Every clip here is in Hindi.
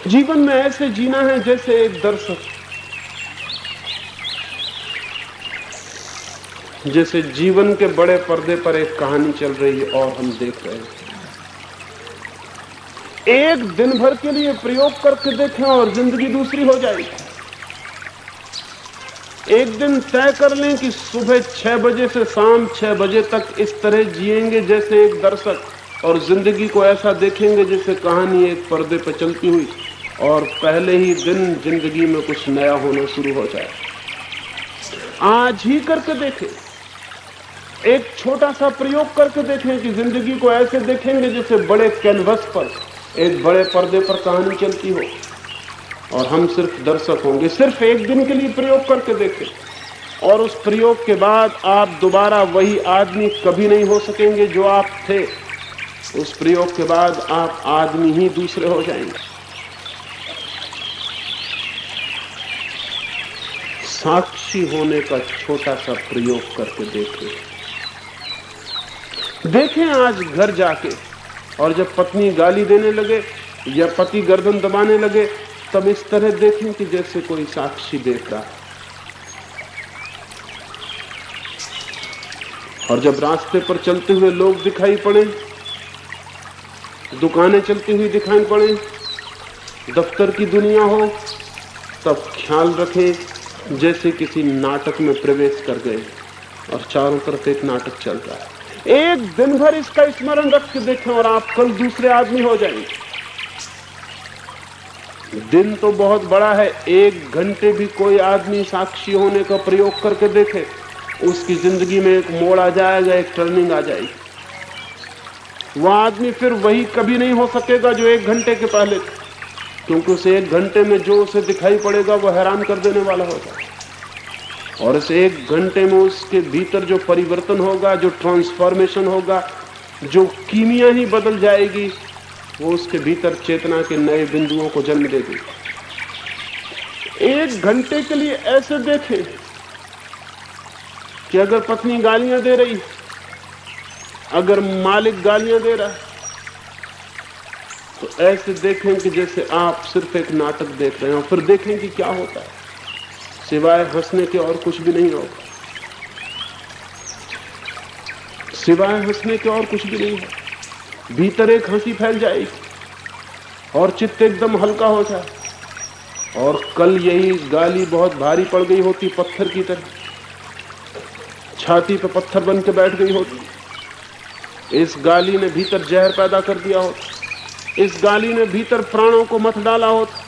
जीवन में ऐसे जीना है जैसे एक दर्शक, जैसे जीवन के बड़े पर्दे पर एक कहानी चल रही है और हम देख रहे हैं। एक दिन भर के लिए प्रयोग करके देखें और जिंदगी दूसरी हो जाएगी। एक दिन तय कर लें कि सुबह 6 बजे से शाम 6 बजे तक इस तरह जिएंगे जैसे एक दर्शक, और जिंदगी को ऐसा देखेंगे जैसे कहानी एक पर्दे पर चलती हुई, और पहले ही दिन जिंदगी में कुछ नया होना शुरू हो जाए। आज ही करके देखें, एक छोटा सा प्रयोग करके देखें कि जिंदगी को ऐसे देखेंगे जैसे बड़े कैनवस पर, एक बड़े पर्दे पर कहानी चलती हो और हम सिर्फ दर्शक होंगे। सिर्फ एक दिन के लिए प्रयोग करके देखें, और उस प्रयोग के बाद आप दोबारा वही आदमी कभी नहीं हो सकेंगे जो आप थे। उस प्रयोग के बाद आप आदमी ही दूसरे हो जाएंगे। साक्षी होने का छोटा सा प्रयोग करके देखें आज घर जाके, और जब पत्नी गाली देने लगे या पति गर्दन दबाने लगे, तब इस तरह देखें कि जैसे कोई साक्षी देख रहा है। और जब रास्ते पर चलते हुए लोग दिखाई पड़े, दुकानें चलती हुई दिखाई पड़े, दफ्तर की दुनिया हो, तब ख्याल रखें जैसे किसी नाटक में प्रवेश कर गए और चारों तरफ एक नाटक चल रहा है। एक दिन भर इसका स्मरण रख के देखें और आप कल दूसरे आदमी हो जाएंगे। दिन तो बहुत बड़ा है, 1 घंटे भी कोई आदमी साक्षी होने का प्रयोग करके देखे, उसकी जिंदगी में एक मोड़ आ जाएगा, एक टर्निंग आ जाएगी। वह आदमी फिर वही कभी नहीं हो सकेगा जो 1 घंटे के पहले, क्योंकि उसे 1 घंटे में जो उसे दिखाई पड़ेगा वो हैरान कर देने वाला होगा। और इस 1 घंटे में उसके भीतर जो परिवर्तन होगा, जो ट्रांसफॉर्मेशन होगा, जो कीमिया ही बदल जाएगी, वो उसके भीतर चेतना के नए बिंदुओं को जन्म देगी। 1 घंटे के लिए ऐसे देखें कि अगर पत्नी गालियां दे रही, अगर मालिक गालियां दे रहा है, तो ऐसे देखें कि जैसे आप सिर्फ एक नाटक देख रहे हैं, और फिर देखें कि क्या होता है। सिवाय हंसने के और कुछ भी नहीं होगा, सिवाय हंसने के और कुछ भी नहीं होगा। भीतर एक हंसी फैल जाएगी और चित्त एकदम हल्का हो जाए। और कल यही गाली बहुत भारी पड़ गई होती, पत्थर की तरह छाती पे पत्थर बन के बैठ गई होती। इस गाली ने भीतर जहर पैदा कर दिया होता, इस गाली ने भीतर प्राणों को मथ डाला होता,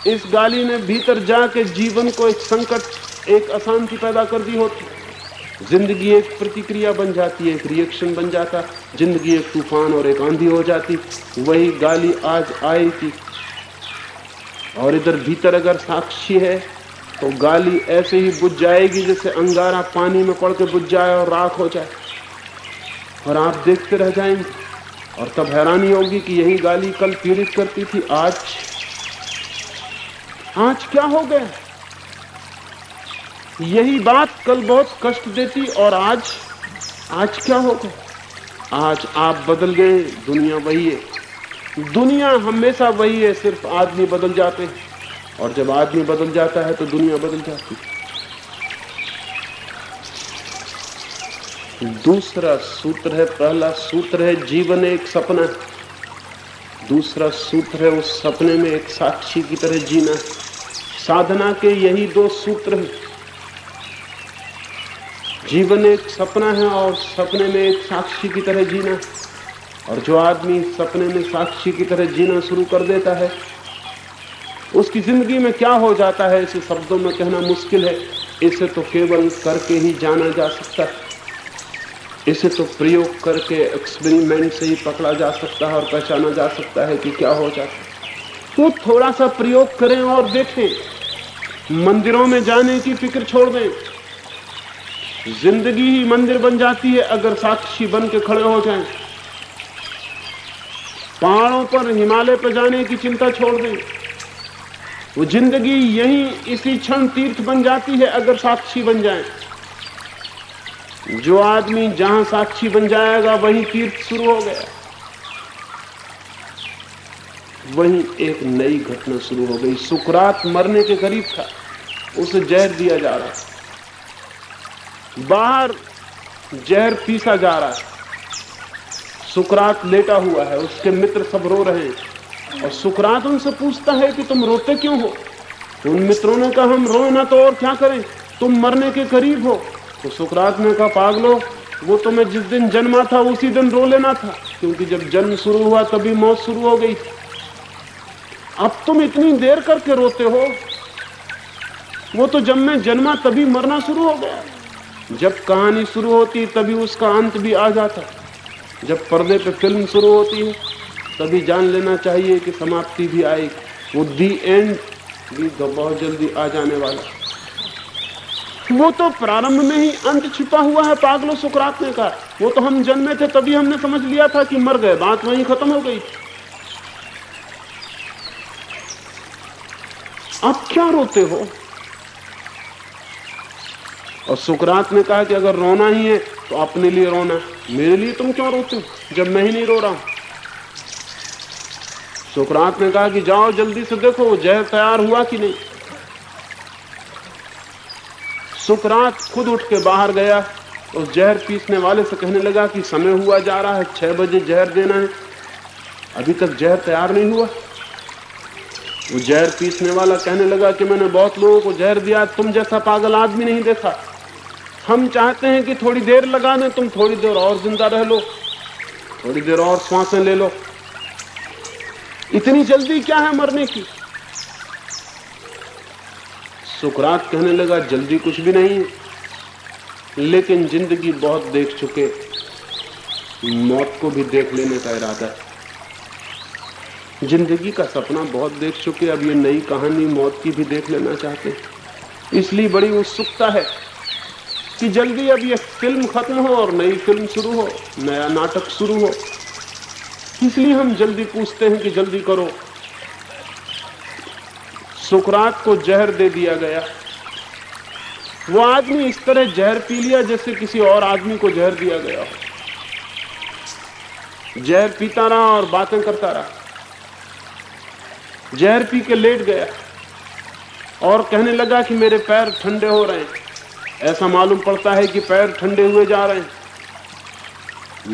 इस गाली ने भीतर जाके जीवन को एक संकट, एक अशांति पैदा कर दी होती। जिंदगी एक प्रतिक्रिया बन जाती है, एक रिएक्शन बन जाता, जिंदगी एक तूफान और एक आंधी हो जाती। वही गाली आज आई थी, और इधर भीतर अगर साक्षी है तो गाली ऐसे ही बुझ जाएगी जैसे अंगारा पानी में पड़ के बुझ जाए और राख हो जाए, और आप देखते रह जाएंगे। और तब हैरानी होगी कि यही गाली कल पीड़ित करती थी, आज क्या हो गया। यही बात कल बहुत कष्ट देती, और आज क्या हो गया। आज आप बदल गए, दुनिया वही है। दुनिया हमेशा वही है, सिर्फ आदमी बदल जाते हैं, और जब आदमी बदल जाता है तो दुनिया बदल जाती है। दूसरा सूत्र है, पहला सूत्र है जीवन एक सपना, दूसरा सूत्र है उस सपने में एक साक्षी की तरह जीना। साधना के यही 2 सूत्र हैं। जीवन एक सपना है और सपने में एक साक्षी की तरह जीना। और जो आदमी सपने में साक्षी की तरह जीना शुरू कर देता है, उसकी जिंदगी में क्या हो जाता है इसे शब्दों में कहना मुश्किल है। इसे तो केवल करके ही जाना जा सकता है, इसे तो प्रयोग करके, एक्सपेरिमेंट से ही पकड़ा जा सकता है और पहचाना जा सकता है कि क्या हो जाता है। तो थोड़ा सा प्रयोग करें और देखें। मंदिरों में जाने की फिक्र छोड़ दें। जिंदगी ही मंदिर बन जाती है अगर साक्षी बन के खड़े हो जाएं। पहाड़ों पर, हिमालय पर जाने की चिंता छोड़ दें। वो जिंदगी यहीं इसी क्षण तीर्थ बन जाती है अगर साक्षी बन जाए। जो आदमी जहां साक्षी बन जाएगा वहीं तीर्थ शुरू हो गया। वहीं एक नई घटना शुरू हो गई। सुकरात मरने के करीब था, उसे जहर दिया जा रहा है, बाहर जहर पीसा जा रहा है। सुकरात लेटा हुआ है, उसके मित्र सब रो रहे हैं और सुकरात उनसे पूछता है कि तुम रोते क्यों हो? तो उन मित्रों ने कहा हम रोए ना तो और क्या करें, तुम मरने के करीब हो। तो सुकरात ने कहा पागलो, वो तो मैं जिस दिन जन्मा था उसी दिन रो लेना था, क्योंकि जब जन्म शुरू हुआ तभी मौत शुरू हो गई। अब तुम इतनी देर करके रोते हो, वो तो जब मैं जन्मा तभी मरना शुरू हो गया। जब कहानी शुरू होती तभी उसका अंत भी आ जाता, जब पर्दे पे फिल्म शुरू होती है तभी जान लेना चाहिए कि समाप्ति भी आएगी। वो दी एंड भी बहुत जल्दी आ जाने वाला, वो तो प्रारंभ में ही अंत छिपा हुआ है। पागलो, सुकरात ने कहा, वो तो हम जन्मे थे तभी हमने समझ लिया था कि मर गए, बात वहीं खत्म हो गई। अब क्या रोते हो? और सुकरात ने कहा कि अगर रोना ही है तो अपने लिए रोना, मेरे लिए तुम क्यों रोते हो जब मैं ही नहीं रो रहा हूं? सुकरात ने कहा कि जाओ जल्दी से देखो वो जहर तैयार हुआ कि नहीं। सुकरात खुद उठ के बाहर गया, उस जहर पीसने वाले से कहने लगा कि समय हुआ जा रहा है, 6 बजे जहर देना है, अभी तक जहर तैयार नहीं हुआ। वो जहर पीसने वाला कहने लगा कि मैंने बहुत लोगों को जहर दिया, तुम जैसा पागल आदमी नहीं देखा। हम चाहते हैं कि थोड़ी देर लगा दें, तुम थोड़ी देर और जिंदा रह लो, थोड़ी देर और सांसें ले लो, इतनी जल्दी क्या है मरने की? सुकरात कहने लगा जल्दी कुछ भी नहीं है, लेकिन जिंदगी बहुत देख चुके, मौत को भी देख लेने का इरादा है। जिंदगी का सपना बहुत देख चुके, अब ये नई कहानी मौत की भी देख लेना चाहते हैं। इसलिए बड़ी उत्सुकता है कि जल्दी अब ये फिल्म खत्म हो और नई फिल्म शुरू हो, नया नाटक शुरू हो। इसलिए हम जल्दी पूछते हैं कि जल्दी करो। सुकरात को जहर दे दिया गया। वो आदमी इस तरह जहर पी लिया जैसे किसी और आदमी को जहर दिया गया हो। जहर पीता रहा और बातें करता रहा। जहर पी के लेट गया और कहने लगा कि मेरे पैर ठंडे हो रहे हैं, ऐसा मालूम पड़ता है कि पैर ठंडे हुए जा रहे हैं।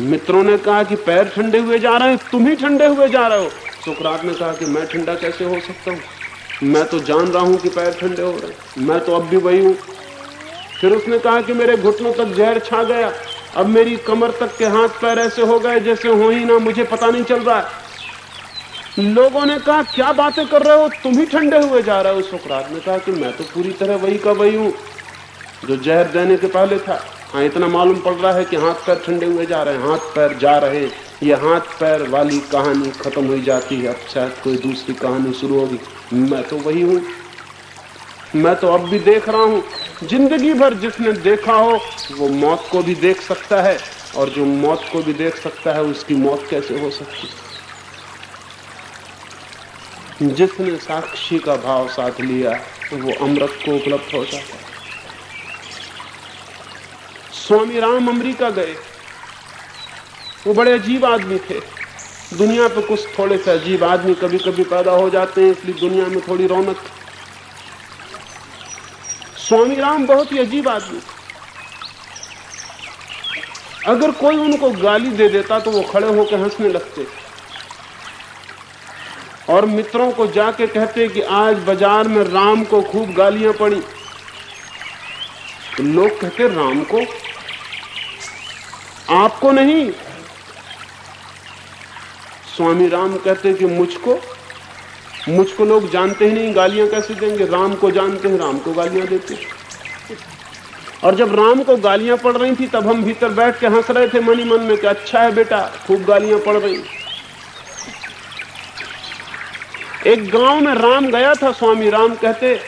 मित्रों ने कहा कि पैर ठंडे हुए जा रहे हैं, तुम ही ठंडे हुए जा रहे हो। सुकरात ने कहा कि मैं ठंडा कैसे हो सकता हूं, मैं तो जान रहा हूं कि पैर ठंडे हो रहे हैं, मैं तो अब भी वही हूं। फिर उसने कहा कि मेरे घुटनों तक जहर छा गया, अब मेरी कमर तक के हाथ पैर ऐसे हो गए जैसे हो ही ना, मुझे पता नहीं चल रहा है। लोगों ने कहा क्या बातें कर रहे हो, तुम ही ठंडे हुए जा रहे हो। सुकरात ने कहा कि मैं तो पूरी तरह वही का वही हूं जो जहर देने के पहले था। हाँ, इतना मालूम पड़ रहा है कि हाथ पैर ठंडे हुए जा रहे हैं, हाथ पैर जा रहे हैं। ये हाथ पैर वाली कहानी खत्म हुई जाती है, अब शायद कोई दूसरी कहानी शुरू होगी। मैं तो वही हूं, मैं तो अब भी देख रहा हूं। जिंदगी भर जिसने देखा हो वो मौत को भी देख सकता है, और जो मौत को भी देख सकता है उसकी मौत कैसे हो सकती? जिसने साक्षी का भाव साथ लिया वो अमृत को उपलब्ध हो जाता है। स्वामी राम अमेरिका गए, वो बड़े अजीब आदमी थे। दुनिया पे कुछ थोड़े से अजीब आदमी कभी कभी पैदा हो जाते हैं, इसलिए दुनिया में थोड़ी रौनक। स्वामी राम बहुत ही अजीब आदमी। अगर कोई उनको गाली दे देता तो वो खड़े होकर हंसने लगते और मित्रों को जाके कहते कि आज बाजार में राम को खूब गालियां पड़ी। तो लोग कहते राम को, आपको नहीं। स्वामी राम कहते कि मुझको लोग जानते ही नहीं, गालियां कैसे देंगे? राम को जानते हैं, राम को गालियां देते। और जब राम को गालियां पड़ रही थी तब हम भीतर बैठ के हंस रहे थे मन ही मन में कि अच्छा है बेटा, खूब गालियां पड़ रही। एक गांव में राम गया था, स्वामी राम कहते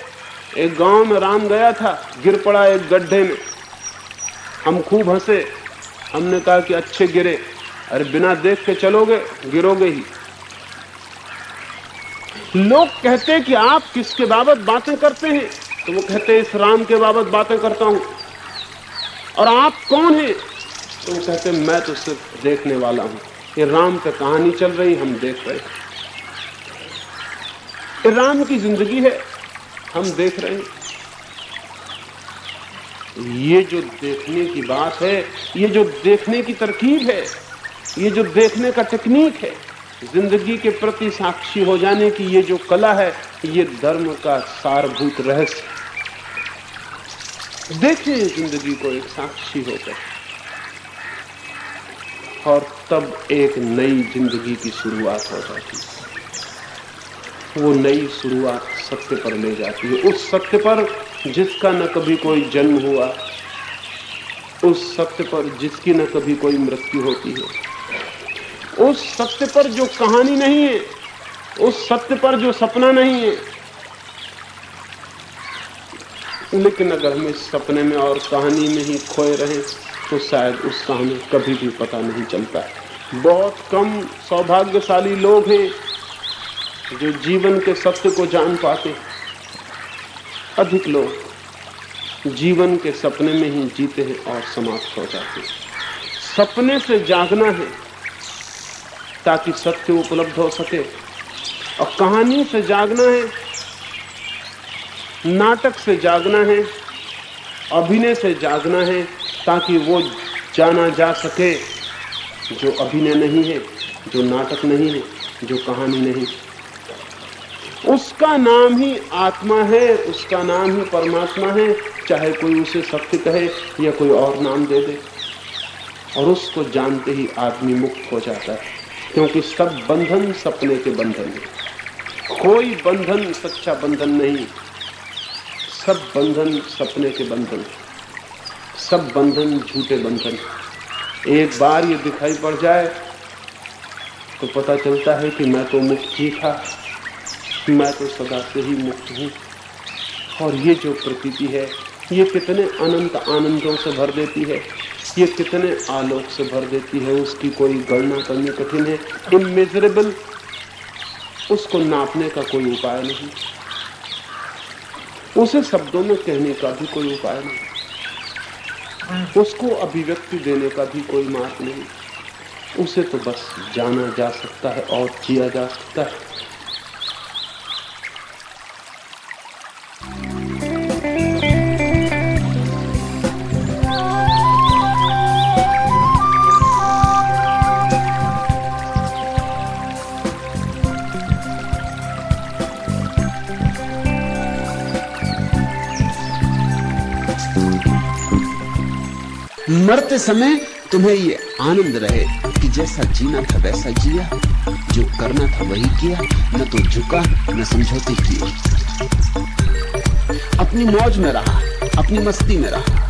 एक गांव में राम गया था, गिर पड़ा एक गड्ढे में। हम खूब हंसे, हमने कहा कि अच्छे गिरे। अरे बिना देख के चलोगे, गिरोगे ही। लोग कहते कि आप किसके बाबत बातें करते हैं? तो वो कहते इस राम के बाबत बातें करता हूं। और आप कौन हैं? तो वो कहते मैं तो सिर्फ देखने वाला हूं, ये राम पे कहानी चल रही, हम देख रहे। राम की जिंदगी है, हम देख रहे हैं। ये जो देखने की बात है, ये जो देखने की तरकीब है, ये जो देखने का टेक्निक है, जिंदगी के प्रति साक्षी हो जाने की ये जो कला है, ये धर्म का सारभूत रहस्य। देखें जिंदगी को एक साक्षी होकर, और तब एक नई जिंदगी की शुरुआत हो जाती है। वो नई शुरुआत सत्य पर ले जाती है, उस सत्य पर जिसका न कभी कोई जन्म हुआ, उस सत्य पर जिसकी न कभी कोई मृत्यु होती है, उस सत्य पर जो कहानी नहीं है, उस सत्य पर जो सपना नहीं है। लेकिन अगर हम इस सपने में और कहानी में ही खोए रहें तो शायद उसका हमें कभी भी पता नहीं चलता है। बहुत कम सौभाग्यशाली लोग हैं जो जीवन के सत्य को जान पाते। अधिक लोग जीवन के सपने में ही जीते हैं और समाप्त हो जाते हैं। सपने से जागना है ताकि सत्य उपलब्ध हो सके, और कहानी से जागना है, नाटक से जागना है, अभिनय से जागना है, ताकि वो जाना जा सके जो अभिनय नहीं है, जो नाटक नहीं है, जो कहानी नहीं। उसका नाम ही आत्मा है, उसका नाम ही परमात्मा है, चाहे कोई उसे सत्य कहे या कोई और नाम दे दे। और उसको जानते ही आदमी मुक्त हो जाता है, क्योंकि सब बंधन सपने के बंधन है। कोई बंधन सच्चा बंधन नहीं, सब बंधन सपने के बंधन, सब बंधन झूठे बंधन। एक बार ये दिखाई पड़ जाए तो पता चलता है कि मैं तो मुक्त ही था, मैं तो सदा से ही मुक्त हूँ। और ये जो प्रतीति है, ये कितने अनंत आनंदों से भर देती है, ये कितने आलोक से भर देती है, उसकी कोई गणना करनी कठिन है। इमेजरेबल, उसको नापने का कोई उपाय नहीं, उसे शब्दों में कहने का भी कोई उपाय नहीं, उसको अभिव्यक्ति देने का भी कोई मार्ग नहीं। उसे तो बस जाना जा सकता है और जिया जा सकता है। मरते समय तुम्हें ये आनंद रहे कि जैसा जीना था वैसा जिया, जो करना था वही किया, न तो झुका न समझौते किए। अपनी मौज में रहा, अपनी मस्ती में रहा।